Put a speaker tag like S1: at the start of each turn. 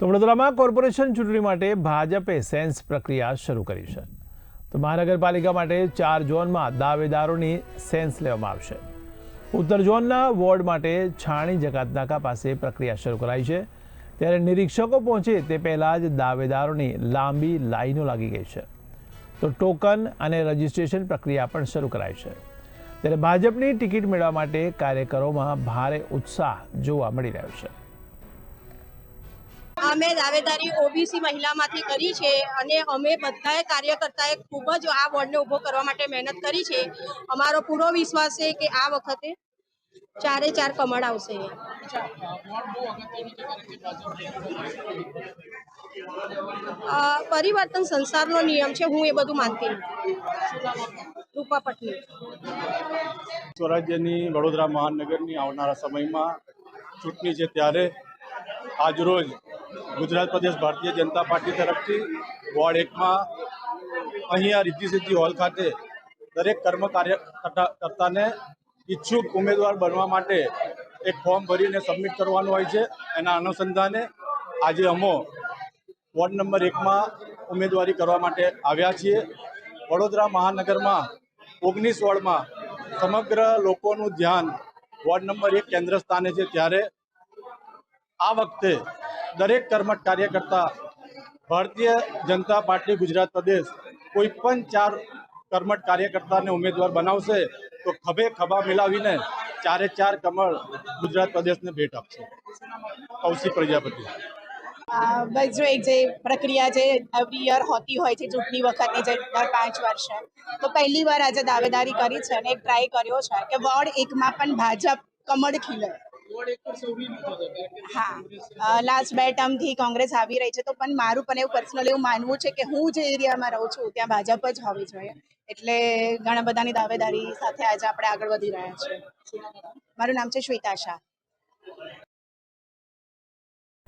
S1: તો વડોદરામાં કોર્પોરેશન ચૂંટણી માટે ભાજપે સેન્સ પ્રક્રિયા શરૂ કરી છે। તો મહાનગરપાલિકા માટે 4 ઝોનમાં દાવેદારોની સેન્સ લેવામાં આવશે। ઉત્તર ઝોનના વોર્ડ માટે છાણી જકાતનાકા પાસે પ્રક્રિયા શરૂ કરાઈ છે, ત્યારે નિરીક્ષકો પહોંચે તે પહેલાં જ દાવેદારોની લાંબી લાઈનો લાગી ગઈ છે। તો ટોકન અને રજીસ્ટ્રેશન પ્રક્રિયા પણ શરૂ કરાઈ છે, ત્યારે ભાજપની ટિકિટ મેળવવા માટે કાર્યકરોમાં ભારે ઉત્સાહ જોવા મળી રહ્યો છે।
S2: અમે દાવેદારી ઓબીસી મહિલામાંથી કરી છે અને અમે બધાએ કાર્યકર્તાએ ખૂબ જ આ વોર્ડને ઊભો કરવા માટે મહેનત કરી છે। અમારો પૂરો વિશ્વાસ છે કે આ વખતે 4 કમળ આવશે। પરિવર્તન સંસારનો નિયમ છે, હું એ બધું માનતી નથી। રૂપા પટની
S3: સ્વરાજ્યની વડોદરા મહાનગરની આવનારા સમયમાં ચૂંટણી છે, ત્યારે આજરોજ ગુજરાત પ્રદેશ ભારતીય જનતા પાર્ટી તરફથી વોર્ડ 1માં અહીંયા રિદ્ધિ સિદ્ધિ હોલ ખાતે દરેક કાર્યકર્તાને ઈચ્છુક ઉમેદવાર બનવા માટે એક ફોર્મ ભરીને સબમિટ કરવાનું હોય છે। એના અનુસંધાને આજે અમો વોર્ડ નંબર 1માં ઉમેદવારી કરવા માટે આવ્યા છીએ। વડોદરા મહાનગરમાં 19 વોર્ડમાં સમગ્ર લોકોનું ધ્યાન વોર્ડ નંબર 1 કેન્દ્ર સ્થાને છે, ત્યારે આ વખતે દરેક કર્મઠ કાર્યકર્તા ભારતીય જનતા પાર્ટી ગુજરાત પ્રદેશ કોઈ પણ 4 કર્મઠ કાર્યકર્તાને ઉમેદવાર બનાવશે તો ખભે ખભા મિલાવીને 4 કમળ ગુજરાત પ્રદેશને ભેટ આપશે। કૌશિક પ્રજાપતિ।
S4: બસ જો એક જે પ્રક્રિયા જે એવરી યર હોતી હોય છે ચૂંટણી વખતની, જે દર 5 વર્ષે, તો પહેલી વાર આજે દાવેદારી કરી છે અને એક ટ્રાય કર્યો છે કે વોર્ડ 1માં પણ ભાજપ કમળ ખીલે। હા, લાસ્ટ 2 ટર્મથી કોંગ્રેસ આવી રહી છે, તો પણ મારું પણ એવું પર્સનલ એવું માનવું છે કે હું જે એરિયામાં રહું છું ત્યાં ભાજપ જ હોવી જોઈએ, એટલે ઘણા બધાની દાવેદારી સાથે આજે આપણે આગળ વધી રહ્યા છીએ। મારું નામ છે શ્વેતા શાહ।